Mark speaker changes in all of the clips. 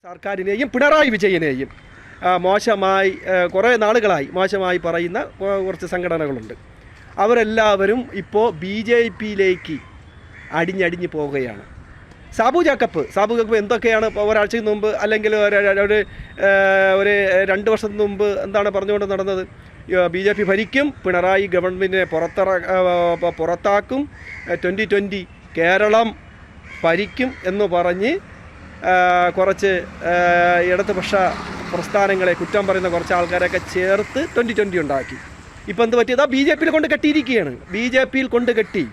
Speaker 1: സർക്കാരിനെയും പിണറായി വിജയനെയും മോശമായി കുറേ നാളുകളായി മോശമായി പറയുന്ന കുറച്ച് സംഘടനകളുണ്ട്. അവരെല്ലാവരും ഇപ്പോൾ BJPയിലേക്ക് അടിഞ്ഞടിഞ്ഞ് പോവുകയാണ്. സാബു ജാക്കബ് എന്തൊക്കെയാണ് ഇപ്പോൾ ഒരാഴ്ചയ്ക്ക് മുമ്പ് അല്ലെങ്കിൽ ഒരു 2 വർഷത്തിന് മുമ്പ് എന്താണ് പറഞ്ഞുകൊണ്ട് നടന്നത്? BJP ഭരിക്കും, പിണറായി ഗവൺമെൻറ്റിനെ പുറത്താക്കും, 2020 കേരളം ഭരിക്കും എന്ന് പറഞ്ഞ് കുറച്ച് ഇടതുപക്ഷ പ്രസ്ഥാനങ്ങളെ കുറ്റം പറയുന്ന കുറച്ച് ആൾക്കാരൊക്കെ ചേർത്ത് 2020 ഉണ്ടാക്കി. ഇപ്പോൾ എന്ത് പറ്റിയതാ? BJPയിൽ കൊണ്ട് കെട്ടിയിരിക്കുകയാണ്. BJPയിൽ കൊണ്ട് കെട്ടി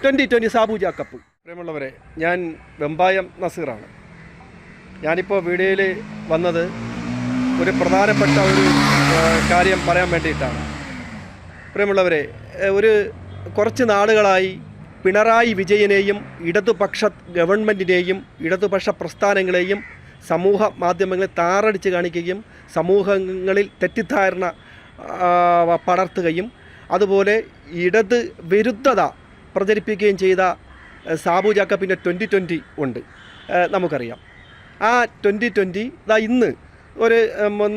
Speaker 1: 2020 സാബു ജാക്കബ്. പ്രിയമുള്ളവരെ, ഞാൻ വെമ്പായം നസീറാണ്. ഞാനിപ്പോൾ വീഡിയോയിൽ വന്നത് ഒരു പ്രധാനപ്പെട്ട ഒരു കാര്യം പറയാൻ വേണ്ടിയിട്ടാണ്. പ്രിയമുള്ളവരെ, കുറച്ച് നാളുകളായി പിണറായി വിജയനെയും ഇടതുപക്ഷ ഗവൺമെൻറ്റിനെയും ഇടതുപക്ഷ പ്രസ്ഥാനങ്ങളെയും സമൂഹ മാധ്യമങ്ങളെ താറടിച്ച് കാണിക്കുകയും സമൂഹങ്ങളിൽ തെറ്റിദ്ധാരണ പടർത്തുകയും അതുപോലെ ഇടത് വിരുദ്ധത പ്രചരിപ്പിക്കുകയും ചെയ്ത സാബു ജാക്കബിൻ്റെ 2020 ഉണ്ട്, നമുക്കറിയാം. ആ 2020 ഇന്ന് ഒരു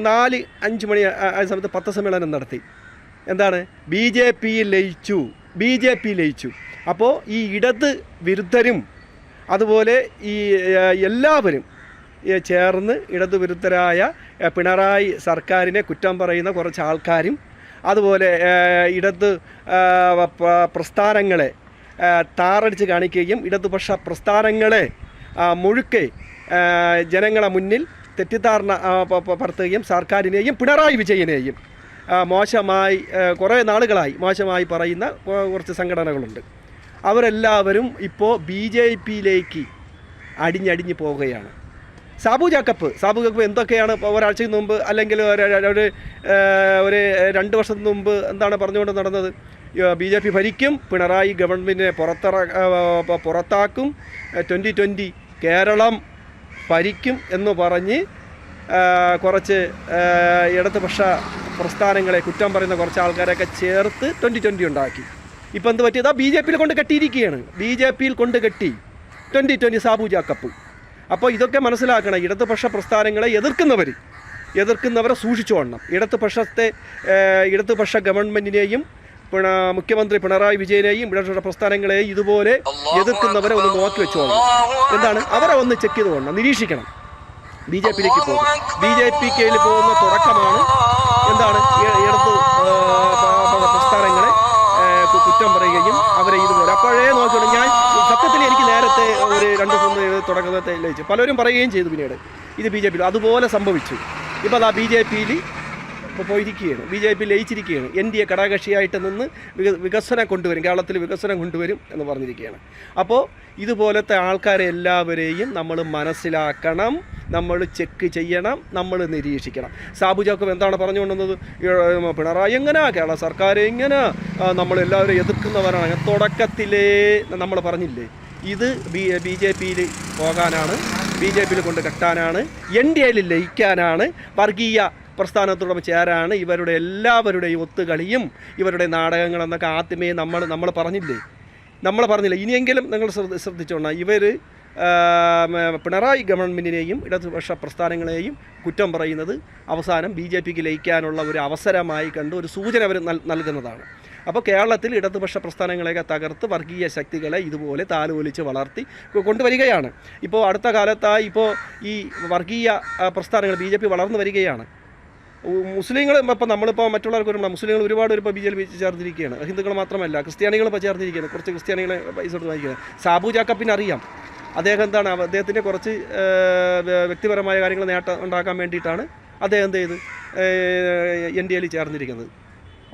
Speaker 1: 4-5 മണി ആ സമയത്ത് പത്രസമ്മേളനം നടത്തി. എന്താണ്? BJP ലയിച്ചു. അപ്പോൾ ഈ ഇടത് വിരുദ്ധരും അതുപോലെ ഈ എല്ലാവരും ചേർന്ന് ഇടത് വിരുദ്ധരായ പിണറായി സർക്കാരിനെ കുറ്റം പറയുന്ന കുറച്ച് ആൾക്കാരും അതുപോലെ ഇടത് പ്രസ്ഥാനങ്ങളെ താറടിച്ച് കാണിക്കുകയും ഇടതുപക്ഷ പ്രസ്ഥാനങ്ങളെ മുഴുക്കെ ജനങ്ങളെ മുന്നിൽ തെറ്റിദ്ധാരണ പടർത്തുകയും സർക്കാരിനെയും പിണറായി വിജയനെയും മോശമായി കുറേ നാളുകളായി മോശമായി പറയുന്ന കുറച്ച് സംഘടനകളുണ്ട്. അവരെല്ലാവരും ഇപ്പോൾ BJPയിലേക്ക് അടിഞ്ഞടിഞ്ഞ് പോവുകയാണ്. സാബു ജാക്കബ് എന്തൊക്കെയാണ് ഇപ്പോൾ ഒരാഴ്ചയ്ക്ക് മുമ്പ് അല്ലെങ്കിൽ ഒരു 2 വർഷത്തിന് മുമ്പ് എന്താണ് പറഞ്ഞുകൊണ്ട് നടന്നത്? BJP ഭരിക്കും, പിണറായി ഗവൺമെൻറ്റിനെ പുറത്താക്കും, 2020 കേരളം ഭരിക്കും എന്ന് പറഞ്ഞ് കുറച്ച് ഇടതുപക്ഷ പ്രസ്ഥാനങ്ങളെ കുറ്റം പറയുന്ന കുറച്ച് ആൾക്കാരൊക്കെ ചേർത്ത് 2020 ഉണ്ടാക്കി. ഇപ്പോൾ എന്ത് പറ്റിയതാ? BJPയിൽ കൊണ്ട് കെട്ടിയിരിക്കുകയാണ്. BJPയിൽ കൊണ്ട് കെട്ടി 2020 സാബു ജാക്കബ്. അപ്പോൾ ഇതൊക്കെ മനസ്സിലാക്കണം. ഇടതുപക്ഷ പ്രസ്ഥാനങ്ങളെ എതിർക്കുന്നവരെ സൂക്ഷിച്ചുകൊള്ളണം. ഇടതുപക്ഷ ഗവൺമെൻറ്റിനെയും മുഖ്യമന്ത്രി പിണറായി വിജയനെയും ഇടതുപക്ഷ പ്രസ്ഥാനങ്ങളെയും ഇതുപോലെ എതിർക്കുന്നവരെ ഒന്ന് നോക്കി വെച്ചുകൊള്ളണം. എന്താണ്? അവരെ ഒന്ന് ചെക്ക് ചെയ്ത് കൊള്ളണം, നിരീക്ഷിക്കണം. BJPയിലേക്ക് പോകും. BJPയിൽ പോകുന്ന തുടക്കമാണ് എന്താണ്? ഇടതു പ്രസ്ഥാനങ്ങളെ കുറ്റം പറയുകയും അവരെ ഇതുപോലെ അപ്പോഴേ നോക്കണം. ഞാൻ സത്യത്തിൽ എനിക്ക് നേരത്തെ ഒരു 2 ദിവസം തുടക്കത്തെ ലയിച്ചു, പലരും പറയുകയും ചെയ്തു. പിന്നീട് ഇത് BJPയിൽ അതുപോലെ സംഭവിച്ചു. ഇപ്പോൾ അതാ BJPയിൽ ഇപ്പോൾ പോയിരിക്കുകയാണ്. BJP ലയിച്ചിരിക്കുകയാണ്. NDA ഘടകകക്ഷിയായിട്ട് നിന്ന് വികസനം കൊണ്ടുവരും, കേരളത്തിൽ വികസനം കൊണ്ടുവരും എന്ന് പറഞ്ഞിരിക്കുകയാണ്. അപ്പോൾ ഇതുപോലത്തെ ആൾക്കാരെ എല്ലാവരെയും നമ്മൾ മനസ്സിലാക്കണം, നമ്മൾ ചെക്ക് ചെയ്യണം, നമ്മൾ നിരീക്ഷിക്കണം. സാബു ജാക്കബ് എന്താണ് പറഞ്ഞുകൊണ്ടുവന്നത്? പിണറായി എങ്ങനെ, കേരള സർക്കാർ എങ്ങനെ, നമ്മളെല്ലാവരും എതിർക്കുന്നവരാണ്. തുടക്കത്തിലേ നമ്മൾ പറഞ്ഞില്ലേ, ഇത് BJPയിൽ പോകാനാണ്, BJPയിൽ കൊണ്ട് കെട്ടാനാണ്, NDAയിൽ ലയിക്കാനാണ്, വർഗീയ പ്രസ്ഥാനത്തോടൊപ്പം ചേരാണ്. ഇവരുടെ എല്ലാവരുടെയും ഒത്തുകളിയും ഇവരുടെ നാടകങ്ങളെന്നൊക്കെ ആദ്യമേ നമ്മൾ പറഞ്ഞില്ലേ. ഇനിയെങ്കിലും നിങ്ങൾ ശ്രദ്ധിച്ചോണം. ഇവർ പിണറായി ഗവൺമെൻറ്റിനെയും ഇടതുപക്ഷ പ്രസ്ഥാനങ്ങളെയും കുറ്റം പറയുന്നത് അവസാനം BJPക്ക് ലയിക്കാനുള്ള ഒരു അവസരമായി കണ്ട് ഒരു സൂചന അവർ നൽകുന്നതാണ്. അപ്പോൾ കേരളത്തിൽ ഇടതുപക്ഷ പ്രസ്ഥാനങ്ങളെയൊക്കെ തകർത്ത് വർഗീയ ശക്തികളെ ഇതുപോലെ താലോലിച്ച് വളർത്തി കൊണ്ടുവരികയാണ്. ഇപ്പോൾ അടുത്ത കാലത്തായി ഇപ്പോൾ ഈ വർഗീയ പ്രസ്ഥാനങ്ങൾ BJP വളർന്നു വരികയാണ്. മുസ്ലിങ്ങൾ ഇപ്പോൾ നമ്മളിപ്പോൾ മറ്റുള്ളവർക്ക് വരുമ്പോൾ മുസ്ലിങ്ങൾ ഒരുപാട് ഇപ്പോൾ BJP ചേർന്നിരിക്കുകയാണ്. ഹിന്ദുക്കൾ മാത്രമല്ല, ക്രിസ്ത്യാനികൾ ഇപ്പോൾ ചേർന്നിരിക്കുകയാണ്. കുറച്ച് ക്രിസ്ത്യാനികളെ പൈസ കൊടുത്ത് വാങ്ങിക്കുകയാണ്. സാബു ജാക്കബിന് അറിയാം അദ്ദേഹത്തിൻ്റെ കുറച്ച് വ്യക്തിപരമായ കാര്യങ്ങൾ നേട്ടം ഉണ്ടാക്കാൻ വേണ്ടിയിട്ടാണ് അദ്ദേഹം എന്ത് ചെയ്ത് NDAയിൽ ചേർന്നിരിക്കുന്നത്.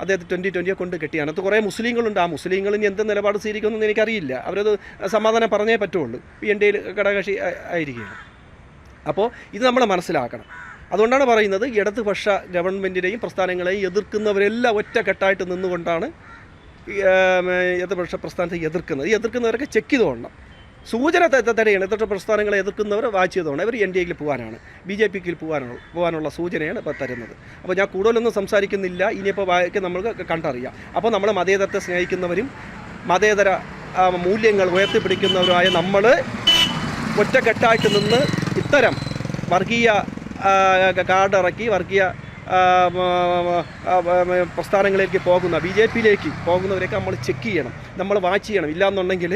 Speaker 1: അദ്ദേഹത്തെ 2020 കൊണ്ട് കെട്ടിയാണ്. അത് കുറേ മുസ്ലിങ്ങളുണ്ട്. ആ മുസ്ലിങ്ങളിന് എന്ത് നിലപാട് സ്വീകരിക്കുമെന്ന് എനിക്കറിയില്ല. അവരത് സമാധാനം പറഞ്ഞേ പറ്റുള്ളൂ. NDAയിൽ ഘടകകക്ഷി ആയിരിക്കുകയാണ്. അപ്പോൾ ഇത് നമ്മൾ മനസ്സിലാക്കണം. അതുകൊണ്ടാണ് പറയുന്നത്, ഇടതുപക്ഷ ഗവൺമെൻറ്റിനെയും പ്രസ്ഥാനങ്ങളെയും എതിർക്കുന്നവരെല്ലാം ഒറ്റക്കെട്ടായിട്ട് നിന്നുകൊണ്ടാണ് ഇടതുപക്ഷ പ്രസ്ഥാനത്തെ എതിർക്കുന്നവരൊക്കെ ചെക്ക് ചെയ്ത് കൊള്ളണം. സൂചന തന്നെയാണ്. ഇടതുപക്ഷ പ്രസ്ഥാനങ്ങളെ എതിർക്കുന്നവർ വാച്ച് ചെയ്തുകൊണ്ട് അവർ NDAയിൽ പോകാനാണ്, BJPക്ക് പോകാനുള്ള സൂചനയാണ് ഇപ്പോൾ തരുന്നത്. അപ്പോൾ ഞാൻ കൂടുതലൊന്നും സംസാരിക്കുന്നില്ല. ഇനിയിപ്പോൾ വായിക്ക് നമ്മൾക്ക് കണ്ടറിയാം. അപ്പോൾ നമ്മൾ മതേതരത്തെ സ്നേഹിക്കുന്നവരും മതേതര മൂല്യങ്ങൾ ഉയർത്തിപ്പിടിക്കുന്നവരായ നമ്മൾ ഒറ്റക്കെട്ടായിട്ട് നിന്ന് ഇത്തരം വർഗീയ കാർഡ് ഇറക്കി വർഗീയ പ്രസ്ഥാനങ്ങളിലേക്ക് പോകുന്ന BJPയിലേക്ക് പോകുന്നവരെയൊക്കെ നമ്മൾ ചെക്ക് ചെയ്യണം, നമ്മൾ വാച്ച് ചെയ്യണം. ഇല്ലയെന്നുണ്ടെങ്കിൽ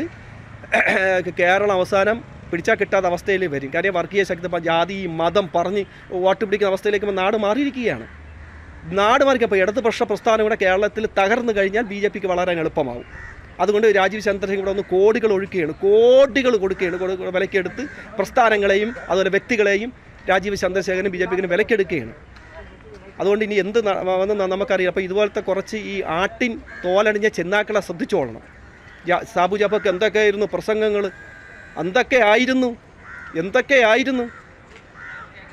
Speaker 1: കേരളം അവസാനം പിടിച്ചാൽ കിട്ടാത്ത അവസ്ഥയിൽ വരും. കാര്യം വർഗീയ ശക്തി ജാതി മതം പറഞ്ഞ് വോട്ട് പിടിക്കുന്ന അവസ്ഥയിലേക്ക് നാട് മാറിയിരിക്കുകയാണ്. നാട് മാറിക്കപ്പോൾ ഇടതുപക്ഷ പ്രസ്ഥാനം ഇവിടെ കേരളത്തിൽ തകർന്നു കഴിഞ്ഞാൽ BJPക്ക് വളരെ എളുപ്പമാവും. അതുകൊണ്ട് രാജീവ് ചന്ദ്രശേഖരൻ ഇവിടെ ഒന്ന് കോടികൾ ഒഴുക്കുകയാണ്, കോടികൾ കൊടുക്കുകയാണ്, വിലക്കെടുത്ത് പ്രസ്ഥാനങ്ങളെയും അതുപോലെ വ്യക്തികളെയും രാജീവ് ചന്ദ്രശേഖരനും BJPക്ക് വിലക്കെടുക്കുകയാണ്. അതുകൊണ്ട് ഇനി എന്ത് വന്ന് നമുക്കറിയാം. അപ്പോൾ ഇതുപോലത്തെ കുറച്ച് ഈ ആട്ടിൻ തോലണിഞ്ഞ ചെന്നാക്കളെ ശ്രദ്ധിച്ചോളണം. സാബു ജാഫർക്ക് എന്തൊക്കെയായിരുന്നു പ്രസംഗങ്ങൾ, എന്തൊക്കെയായിരുന്നു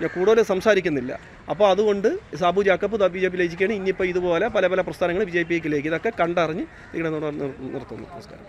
Speaker 1: ഞാൻ കൂടുതൽ സംസാരിക്കുന്നില്ല. അപ്പോൾ അതുകൊണ്ട് സാബു ജാക്കബ് BJPയിലേക്കാണ്. ഇനിയിപ്പോൾ ഇതുപോലെ പല പ്രസ്ഥാനങ്ങൾ BJPയിലേക്ക് ഇതൊക്കെ കണ്ടറിഞ്ഞ് ഇവിടെ നിർത്തുന്നു. നമസ്കാരം.